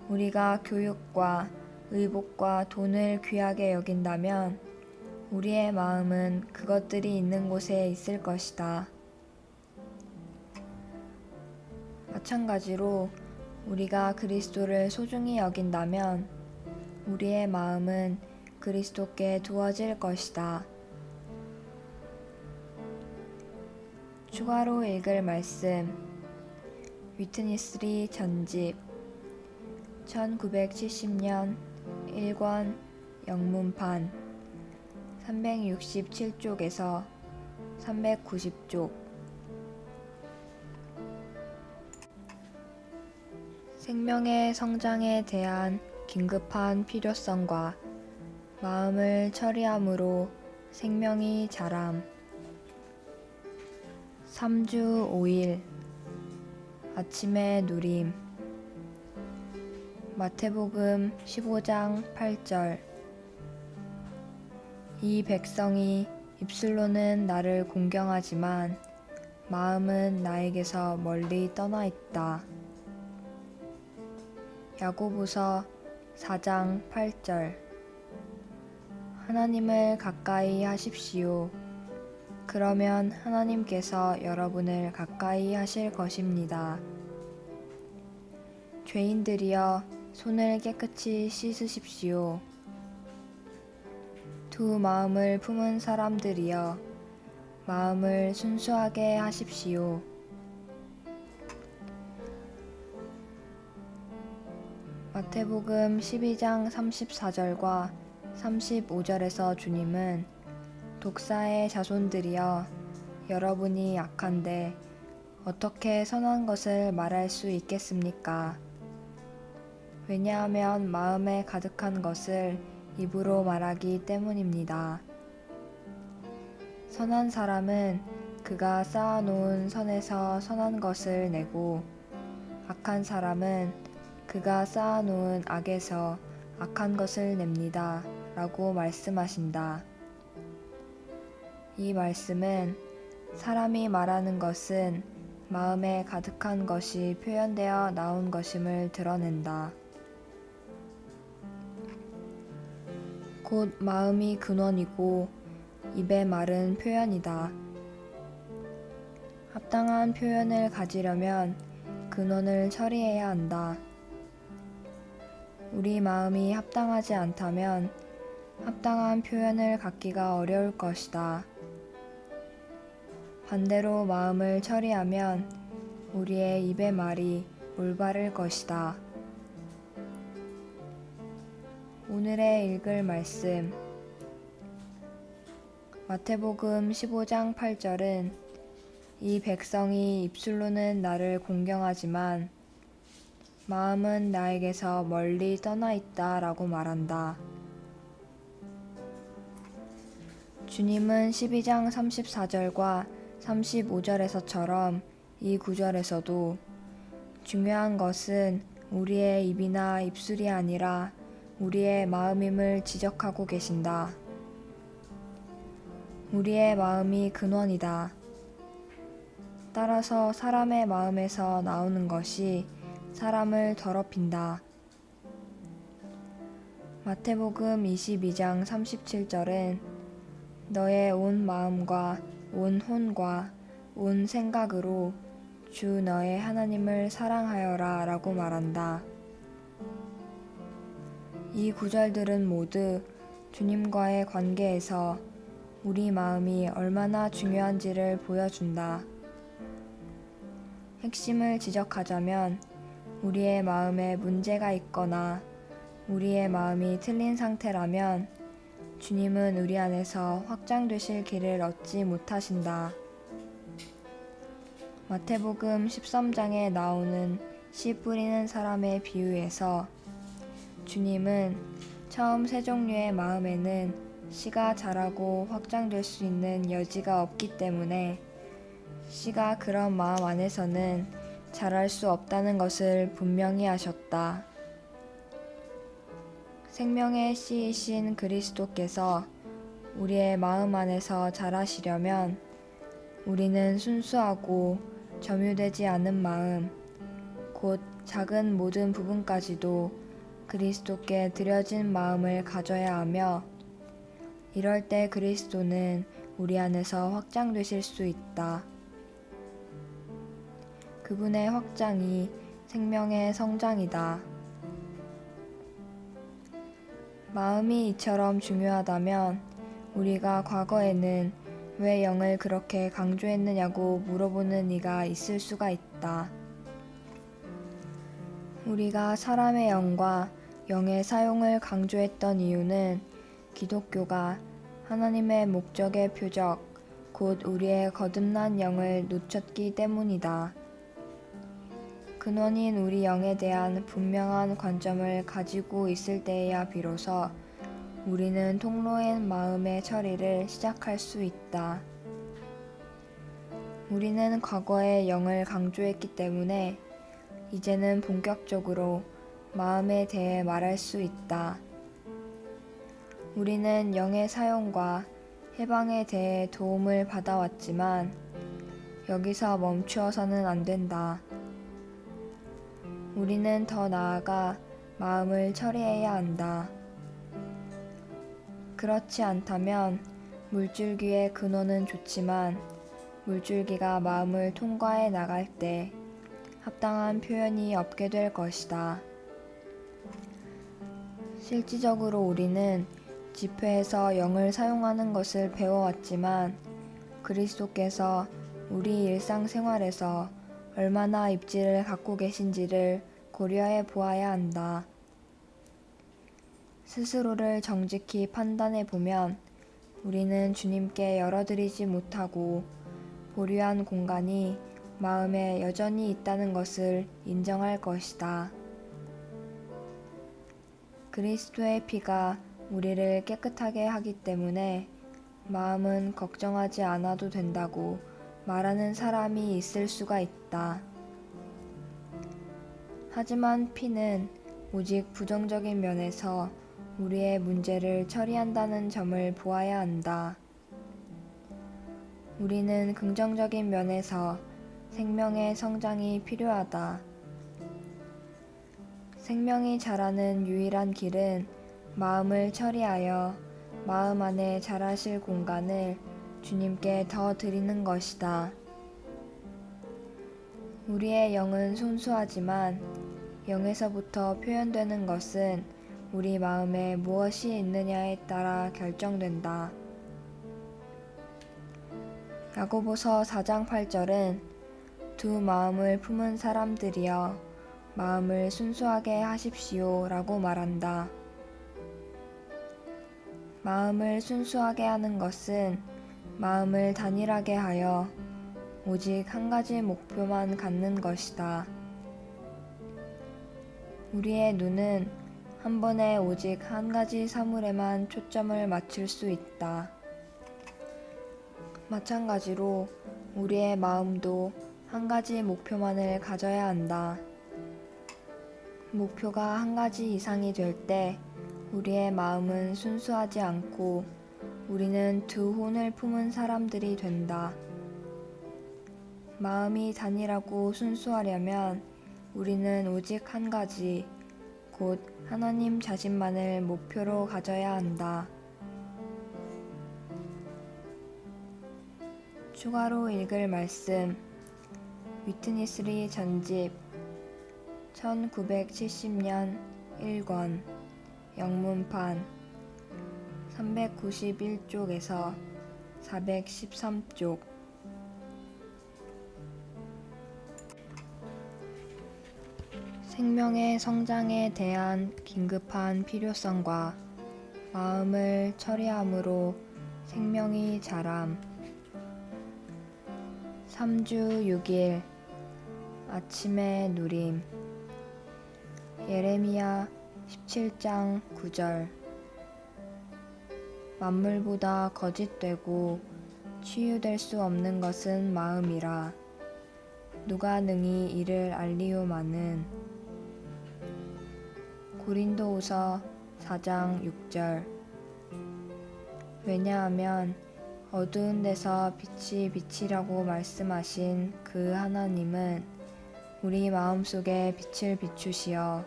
우리가 교육과 의복과 돈을 귀하게 여긴다면 우리의 마음은 그것들이 있는 곳에 있을 것이다. 마찬가지로 우리가 그리스도를 소중히 여긴다면 우리의 마음은 그리스도께 두어질 것이다. 추가로 읽을 말씀 위트니스리 전집 1970년 1권 영문판 367쪽에서 390쪽 생명의 성장에 대한 긴급한 필요성과 마음을 처리함으로 생명이 자람 3주 5일 아침의 누림 마태복음 15장 8절 이 백성이 입술로는 나를 공경하지만 마음은 나에게서 멀리 떠나 있다. 야고보서 4장 8절 하나님을 가까이 하십시오. 그러면 하나님께서 여러분을 가까이 하실 것입니다. 죄인들이여 손을 깨끗이 씻으십시오. 두 마음을 품은 사람들이여 마음을 순수하게 하십시오. 마태복음 12장 34절과 35절에서 주님은 독사의 자손들이여 여러분이 약한데 어떻게 선한 것을 말할 수 있겠습니까? 왜냐하면 마음에 가득한 것을 입으로 말하기 때문입니다. 선한 사람은 그가 쌓아놓은 선에서 선한 것을 내고 악한 사람은 그가 쌓아놓은 악에서 악한 것을 냅니다. 라고 말씀하신다. 이 말씀은 사람이 말하는 것은 마음에 가득한 것이 표현되어 나온 것임을 드러낸다. 곧 마음이 근원이고 입의 말은 표현이다. 합당한 표현을 가지려면 근원을 처리해야 한다. 우리 마음이 합당하지 않다면 합당한 표현을 갖기가 어려울 것이다. 반대로 마음을 처리하면 우리의 입의 말이 올바를 것이다. 오늘의 읽을 말씀 마태복음 15장 8절은 이 백성이 입술로는 나를 공경하지만 마음은 나에게서 멀리 떠나 있다 라고 말한다. 주님은 12장 34절과 35절에서처럼 이 구절에서도 중요한 것은 우리의 입이나 입술이 아니라 우리의 마음임을 지적하고 계신다. 우리의 마음이 근원이다. 따라서 사람의 마음에서 나오는 것이 사람을 더럽힌다. 마태복음 22장 37절은 너의 온 마음과 온 혼과 온 생각으로 주 너의 하나님을 사랑하여라 라고 말한다. 이 구절들은 모두 주님과의 관계에서 우리 마음이 얼마나 중요한지를 보여준다. 핵심을 지적하자면 우리의 마음에 문제가 있거나 우리의 마음이 틀린 상태라면 주님은 우리 안에서 확장되실 길을 얻지 못하신다. 마태복음 13장에 나오는 씨 뿌리는 사람의 비유에서 주님은 처음 세 종류의 마음에는 씨가 자라고 확장될 수 있는 여지가 없기 때문에 씨가 그런 마음 안에서는 자랄 수 없다는 것을 분명히 하셨다. 생명의 씨이신 그리스도께서 우리의 마음 안에서 자라시려면 우리는 순수하고 점유되지 않은 마음, 곧 작은 모든 부분까지도 그리스도께 드려진 마음을 가져야 하며, 이럴 때 그리스도는 우리 안에서 확장되실 수 있다. 그분의 확장이 생명의 성장이다. 마음이 이처럼 중요하다면 우리가 과거에는 왜 영을 그렇게 강조했느냐고 물어보는 이가 있을 수가 있다. 우리가 사람의 영과 영의 사용을 강조했던 이유는 기독교가 하나님의 목적의 표적, 곧 우리의 거듭난 영을 놓쳤기 때문이다. 근원인 우리 영에 대한 분명한 관점을 가지고 있을 때에야 비로소 우리는 통로인 마음의 처리를 시작할 수 있다. 우리는 과거에 영을 강조했기 때문에 이제는 본격적으로 마음에 대해 말할 수 있다. 우리는 영의 사용과 해방에 대해 도움을 받아왔지만 여기서 멈추어서는 안 된다. 우리는 더 나아가 마음을 처리해야 한다. 그렇지 않다면 물줄기의 근원은 좋지만 물줄기가 마음을 통과해 나갈 때 합당한 표현이 없게 될 것이다. 실질적으로 우리는 집회에서 영을 사용하는 것을 배워왔지만 그리스도께서 우리 일상생활에서 얼마나 입지를 갖고 계신지를 고려해 보아야 한다. 스스로를 정직히 판단해 보면 우리는 주님께 열어드리지 못하고 보류한 공간이 마음에 여전히 있다는 것을 인정할 것이다. 그리스도의 피가 우리를 깨끗하게 하기 때문에 마음은 걱정하지 않아도 된다고 말하는 사람이 있을 수가 있다. 하지만 피는 오직 부정적인 면에서 우리의 문제를 처리한다는 점을 보아야 한다. 우리는 긍정적인 면에서 생명의 성장이 필요하다. 생명이 자라는 유일한 길은 마음을 처리하여 마음 안에 자라실 공간을 주님께 더 드리는 것이다. 우리의 영은 순수하지만 영에서부터 표현되는 것은 우리 마음에 무엇이 있느냐에 따라 결정된다. 야고보서 4장 8절은 두 마음을 품은 사람들이여 마음을 순수하게 하십시오 라고 말한다. 마음을 순수하게 하는 것은 마음을 단일하게 하여 오직 한 가지 목표만 갖는 것이다. 우리의 눈은 한 번에 오직 한 가지 사물에만 초점을 맞출 수 있다. 마찬가지로 우리의 마음도 한 가지 목표만을 가져야 한다. 목표가 한 가지 이상이 될 때 우리의 마음은 순수하지 않고 우리는 두 혼을 품은 사람들이 된다. 마음이 단일하고 순수하려면 우리는 오직 한 가지, 곧 하나님 자신만을 목표로 가져야 한다. 추가로 읽을 말씀, 위트니스리 전집 1970년 1권 영문판 391쪽에서 413쪽. 생명의 성장에 대한 긴급한 필요성과 마음을 처리함으로 생명이 자람. 3주 6일 아침의 누림. 예레미야 17장 9절. 만물보다 거짓되고 치유될 수 없는 것은 마음이라. 누가 능히 이를 알리오마는. 고린도후서 4장 6절. 왜냐하면 어두운 데서 빛이 비치라고 말씀하신 그 하나님은 우리 마음속에 빛을 비추시어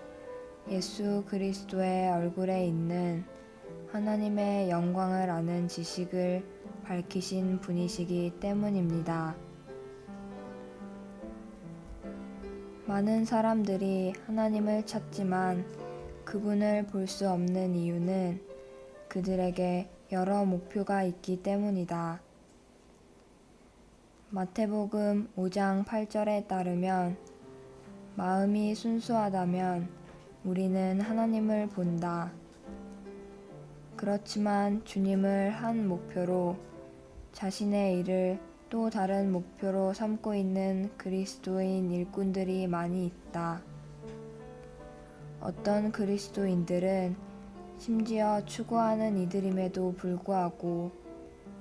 예수 그리스도의 얼굴에 있는 하나님의 영광을 아는 지식을 밝히신 분이시기 때문입니다. 많은 사람들이 하나님을 찾지만 그분을 볼 수 없는 이유는 그들에게 여러 목표가 있기 때문이다. 마태복음 5장 8절에 따르면 마음이 순수하다면 우리는 하나님을 본다. 그렇지만 주님을 한 목표로 자신의 일을 또 다른 목표로 삼고 있는 그리스도인 일꾼들이 많이 있다. 어떤 그리스도인들은 심지어 추구하는 이들임에도 불구하고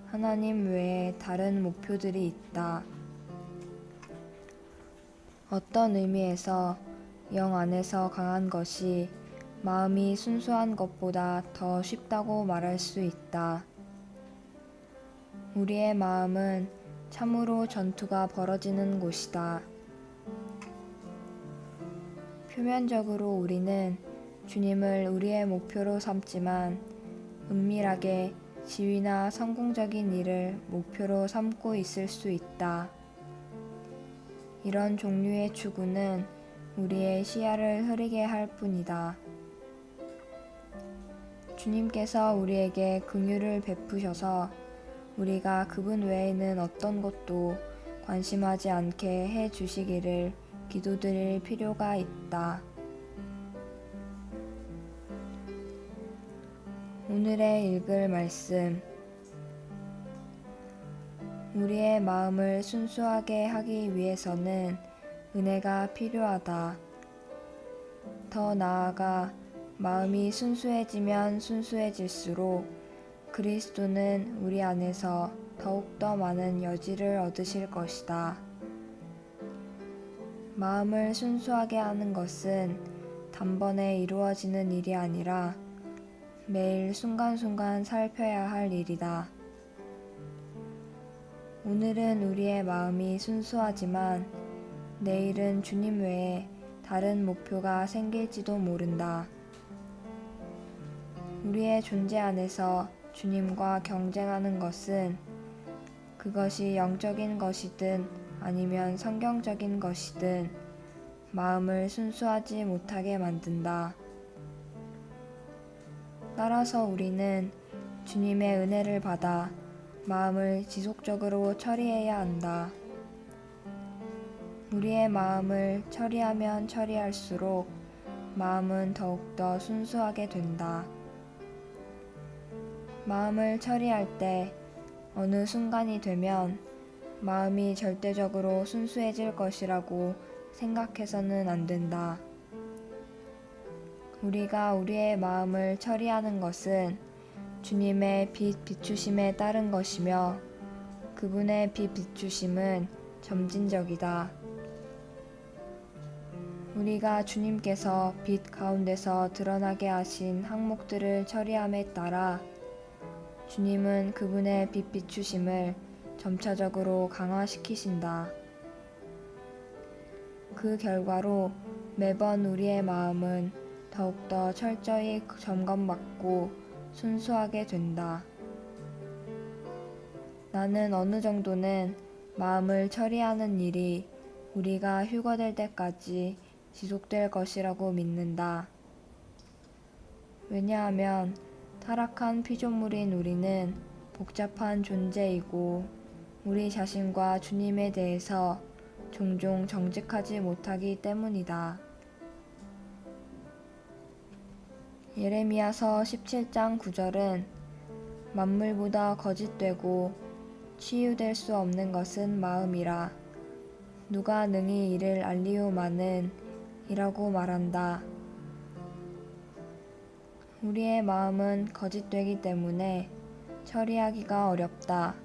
하나님 외에 다른 목표들이 있다. 어떤 의미에서 영 안에서 강한 것이 마음이 순수한 것보다 더 쉽다고 말할 수 있다. 우리의 마음은 참으로 전투가 벌어지는 곳이다. 표면적으로 우리는 주님을 우리의 목표로 삼지만 은밀하게 지위나 성공적인 일을 목표로 삼고 있을 수 있다. 이런 종류의 추구는 우리의 시야를 흐리게 할 뿐이다. 주님께서 우리에게 긍휼을 베푸셔서 우리가 그분 외에는 어떤 것도 관심하지 않게 해 주시기를 기도드릴 필요가 있다. 오늘의 읽을 말씀. 우리의 마음을 순수하게 하기 위해서는 은혜가 필요하다. 더 나아가 마음이 순수해지면 순수해질수록 그리스도는 우리 안에서 더욱더 많은 여지를 얻으실 것이다. 마음을 순수하게 하는 것은 단번에 이루어지는 일이 아니라 매일 순간순간 살펴야 할 일이다. 오늘은 우리의 마음이 순수하지만 내일은 주님 외에 다른 목표가 생길지도 모른다. 우리의 존재 안에서 주님과 경쟁하는 것은 그것이 영적인 것이든 아니면 성경적인 것이든 마음을 순수하지 못하게 만든다. 따라서 우리는 주님의 은혜를 받아 마음을 지속적으로 처리해야 한다. 우리의 마음을 처리하면 처리할수록 마음은 더욱더 순수하게 된다. 마음을 처리할 때 어느 순간이 되면 마음이 절대적으로 순수해질 것이라고 생각해서는 안 된다. 우리가 우리의 마음을 처리하는 것은 주님의 빛 비추심에 따른 것이며 그분의 빛 비추심은 점진적이다. 우리가 주님께서 빛 가운데서 드러나게 하신 항목들을 처리함에 따라 주님은 그분의 빛 비추심을 점차적으로 강화시키신다. 그 결과로 매번 우리의 마음은 더욱더 철저히 점검받고 순수하게 된다. 나는 어느 정도는 마음을 처리하는 일이 우리가 휴거될 때까지 지속될 것이라고 믿는다. 왜냐하면 타락한 피조물인 우리는 복잡한 존재이고 우리 자신과 주님에 대해서 종종 정직하지 못하기 때문이다. 예레미야서 17장 9절은 만물보다 거짓되고 치유될 수 없는 것은 마음이라 누가 능히 이를 알리오마는 이라고 말한다. 우리의 마음은 거짓되기 때문에 처리하기가 어렵다.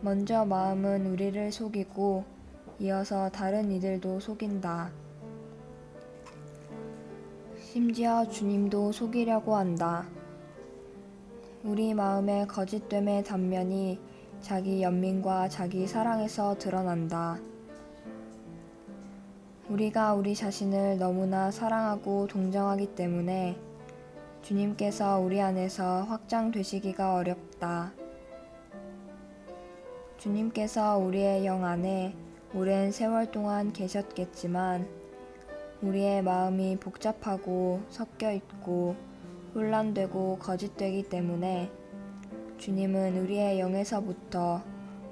먼저 마음은 우리를 속이고 이어서 다른 이들도 속인다. 심지어 주님도 속이려고 한다. 우리 마음의 거짓됨의 단면이 자기 연민과 자기 사랑에서 드러난다. 우리가 우리 자신을 너무나 사랑하고 동정하기 때문에 주님께서 우리 안에서 확장되시기가 어렵다. 주님께서 우리의 영 안에 오랜 세월 동안 계셨겠지만 우리의 마음이 복잡하고 섞여 있고 혼란되고 거짓되기 때문에 주님은 우리의 영에서부터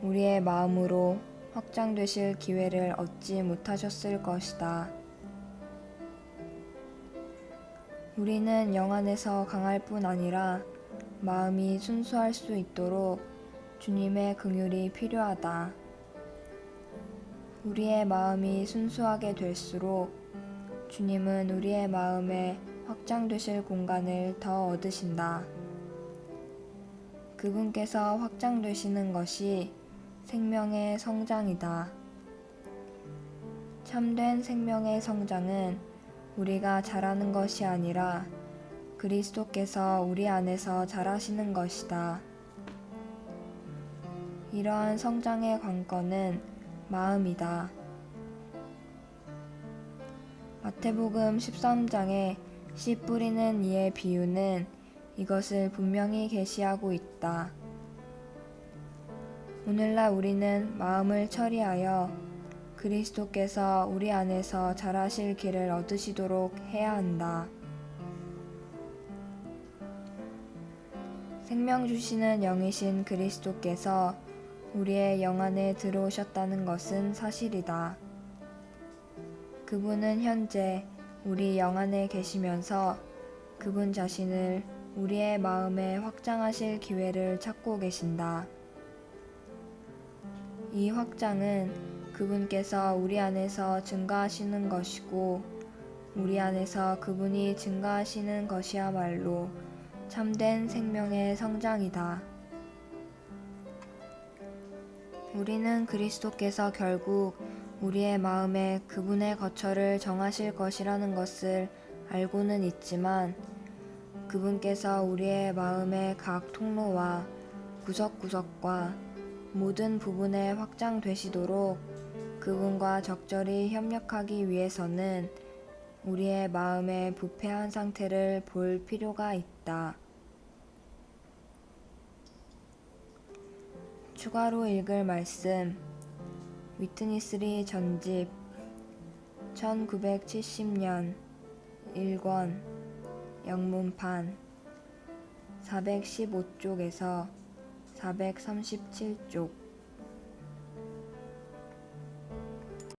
우리의 마음으로 확장되실 기회를 얻지 못하셨을 것이다. 우리는 영 안에서 강할 뿐 아니라 마음이 순수할 수 있도록 주님의 긍휼이 필요하다. 우리의 마음이 순수하게 될수록 주님은 우리의 마음에 확장되실 공간을 더 얻으신다. 그분께서 확장되시는 것이 생명의 성장이다. 참된 생명의 성장은 우리가 잘하는 것이 아니라 그리스도께서 우리 안에서 잘하시는 것이다. 이러한 성장의 관건은 마음이다. 마태복음 13장에 씨 뿌리는 이의 비유는 이것을 분명히 계시하고 있다. 오늘날 우리는 마음을 처리하여 그리스도께서 우리 안에서 자라실 길을 얻으시도록 해야 한다. 생명 주시는 영이신 그리스도께서 우리의 영 안에 들어오셨다는 것은 사실이다. 그분은 현재 우리 영 안에 계시면서 그분 자신을 우리의 마음에 확장하실 기회를 찾고 계신다. 이 확장은 그분께서 우리 안에서 증가하시는 것이고 우리 안에서 그분이 증가하시는 것이야말로 참된 생명의 성장이다. 우리는 그리스도께서 결국 우리의 마음에 그분의 거처를 정하실 것이라는 것을 알고는 있지만 그분께서 우리의 마음의 각 통로와 구석구석과 모든 부분에 확장되시도록 그분과 적절히 협력하기 위해서는 우리의 마음의 부패한 상태를 볼 필요가 있다. 추가로 읽을 말씀 위트니스리 전집 1970년 1권 영문판 415쪽에서 437쪽